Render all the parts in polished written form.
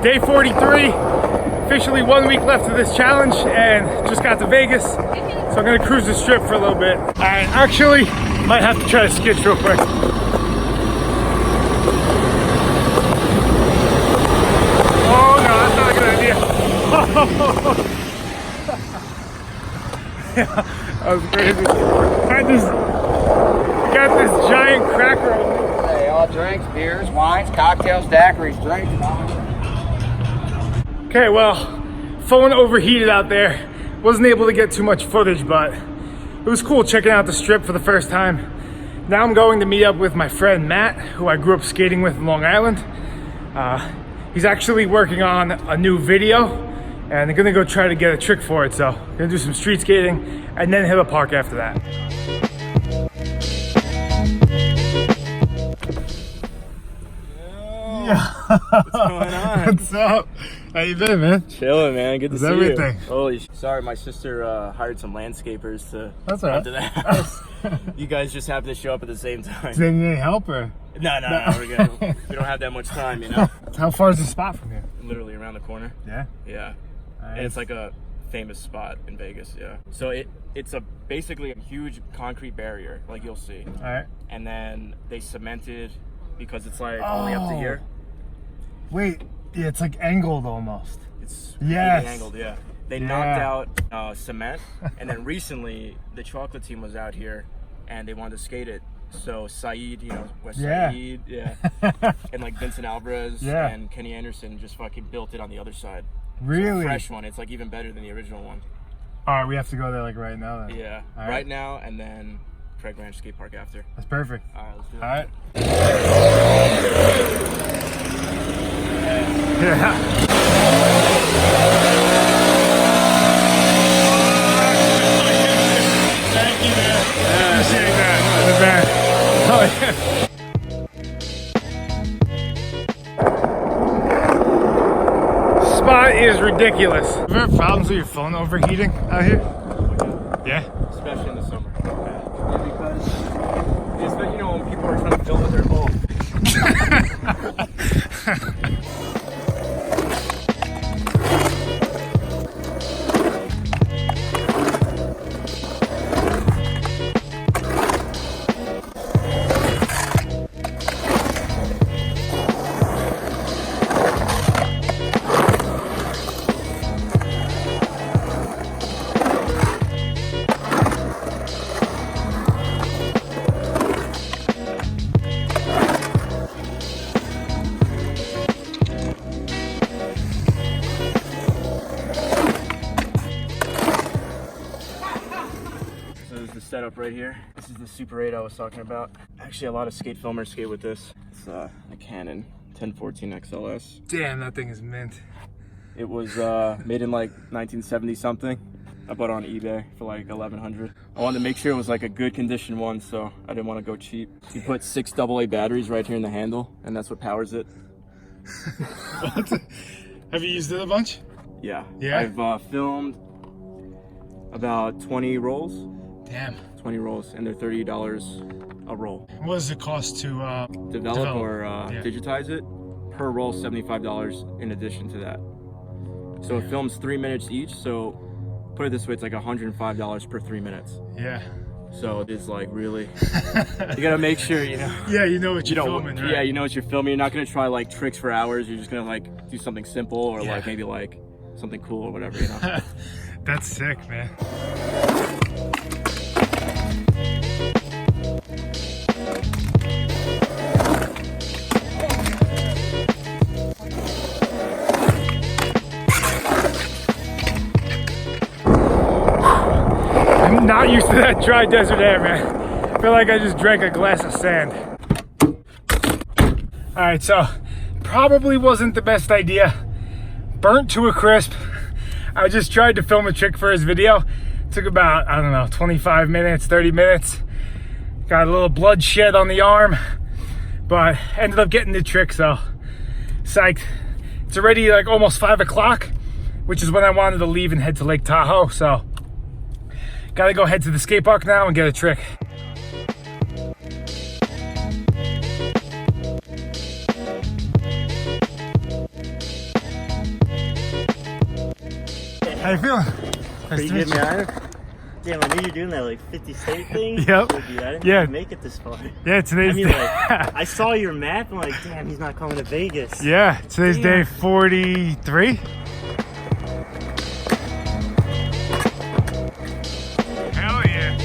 Day 43, officially 1 week left of this challenge, and just got to Vegas, so I'm gonna cruise the strip for a little bit. I actually might have to try to skitch real quick. Oh no, that's not a good idea. Yeah, that was crazy. I got this giant cracker over there. Hey, all drinks, beers, wines, cocktails, daiquiris, drinks. Okay, well, phone overheated out there. Wasn't able to get too much footage, but it was cool checking out the strip for the first time. Now I'm going to meet up with my friend Matt, who I grew up skating with in Long Island. He's actually working on a new video, and I'm gonna go try to get a trick for it. So I'm gonna do some street skating and then hit a park after that. What's going on? What's up? How you been, man? Chilling, man. Good to see everything? you. Holy sorry, my sister hired some landscapers to That's all right. come to the house. You guys just happened to show up at the same time. Did they need any help or? No, we're good. We don't have that much time, you know. How far is the spot from here? Literally around the corner. Yeah. Yeah. Nice. And it's like a famous spot in Vegas. Yeah. So it's basically a huge concrete barrier, like you'll see. All right. And then they cemented because it's like only up to here. Wait, yeah, it's like angled almost. It's Yes. really angled, yeah. They knocked out cement, and then recently the chocolate team was out here, and they wanted to skate it. So Saeed, you know, West Saeed, yeah, and like Vincent Alvarez and Kenny Anderson just fucking built it on the other side. Really? So fresh one. It's like even better than the original one. All right, we have to go there like right now then. Yeah, All right now, and then Craig Ranch Skate Park after. That's perfect. All right, let's do it. All right. Yeah. Thank you, man. Appreciate that. Oh, yeah. Spot is ridiculous. Have you ever had problems with your phone overheating out here? Yeah? Especially in the summer. Yeah, because you know when people are trying to film with their phone. Setup right here. This is the Super 8 I was talking about. Actually, a lot of skate filmers skate with this. It's a Canon 1014 XLS. Damn, that thing is mint. It was made in like 1970 something. I bought it on eBay for like $1,100. I wanted to make sure it was like a good condition one, so I didn't want to go cheap. You put 6 AA batteries right here in the handle, and that's what powers it. Have you used it a bunch? Yeah. Yeah? I've filmed about 20 rolls. Damn. 20 rolls, and they're $30 a roll. What does it cost to develop or digitize it? Per roll, $75 in addition to that. So it films 3 minutes each, so put it this way, it's like $105 per 3 minutes. Yeah. So it is like really, you gotta make sure, you know. Yeah, you know what you're filming, right? Yeah, you know what you're filming. You're not gonna try like tricks for hours. You're just gonna like do something simple or like maybe like something cool or whatever, you know. That's sick, man. I'm not used to that dry desert air, man. I feel like I just drank a glass of sand. All right, so probably wasn't the best idea. Burnt to a crisp. I just tried to film a trick for his video. It took about, I don't know, 25 minutes, 30 minutes. Got a little bloodshed on the arm, but ended up getting the trick, so psyched. It's already like almost 5 o'clock, which is when I wanted to leave and head to Lake Tahoe, so gotta go head to the skate park now and get a trick. How you feeling? Pretty good, man. Damn, I knew you were doing that like 50 state thing. Yep. Dude, I didn't Yeah. even make it this far. Yeah, today's I mean, day. like, I saw your map and like, damn, he's not coming to Vegas. Yeah, today's day 43. Hell yeah.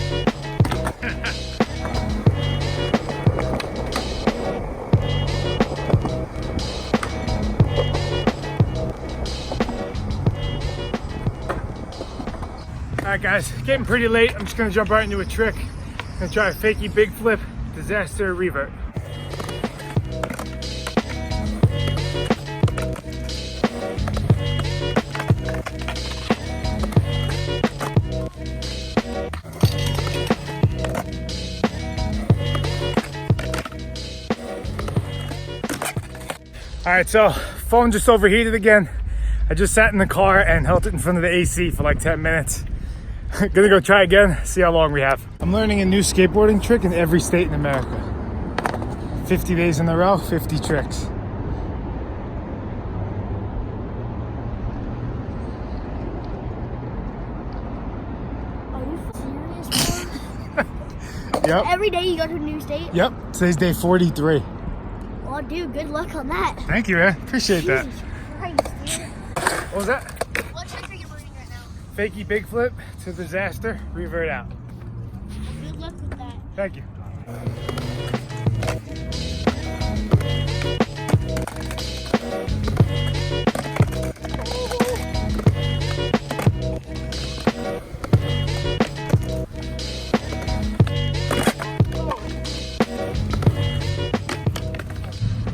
Alright guys, getting pretty late. I'm just gonna jump right into a trick. Gonna try a fakie big flip, disaster revert. Alright, so phone just overheated again. I just sat in the car and held it in front of the AC for like 10 minutes. Gonna go try again, see how long we have. I'm learning a new skateboarding trick in every state in America. 50 days in a row, 50 tricks. Are you serious, bro? Yep. Every day you go to a new state? Yep, today's day 43. Well, dude, good luck on that. Thank you, man. Appreciate that. Jesus Christ, dude. What was that? What trick are you learning right now? Fakie big flip to disaster, revert out. Good luck with that. Thank you.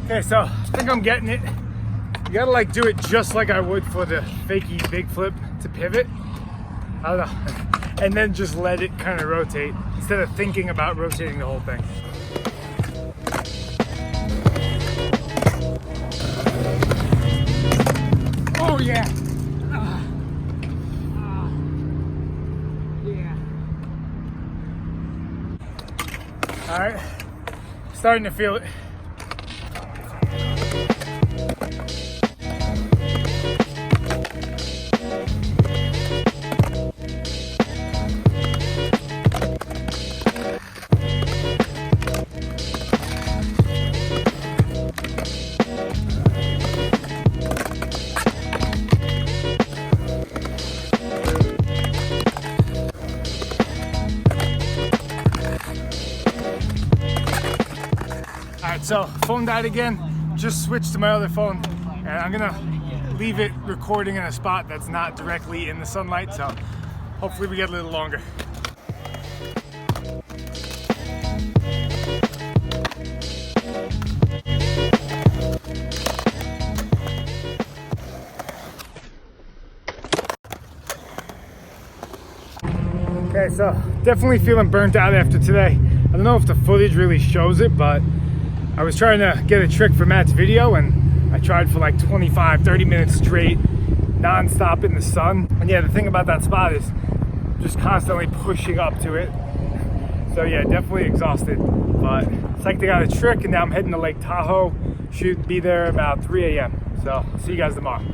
Okay, so I think I'm getting it. You gotta like do it just like I would for the fakie big flip to pivot. I don't know. And then just let it kind of rotate instead of thinking about rotating the whole thing. Oh yeah. Yeah. All right, starting to feel it. Alright, so phone died again. Just switched to my other phone, and I'm gonna leave it recording in a spot that's not directly in the sunlight, so hopefully we get a little longer. Okay, so definitely feeling burnt out after today. I don't know if the footage really shows it, but I was trying to get a trick for Matt's video and I tried for like 25, 30 minutes straight, non-stop in the sun. And yeah, the thing about that spot is just constantly pushing up to it. So yeah, definitely exhausted, but it's like they got a trick and now I'm heading to Lake Tahoe. Should be there about 3 a.m. So see you guys tomorrow.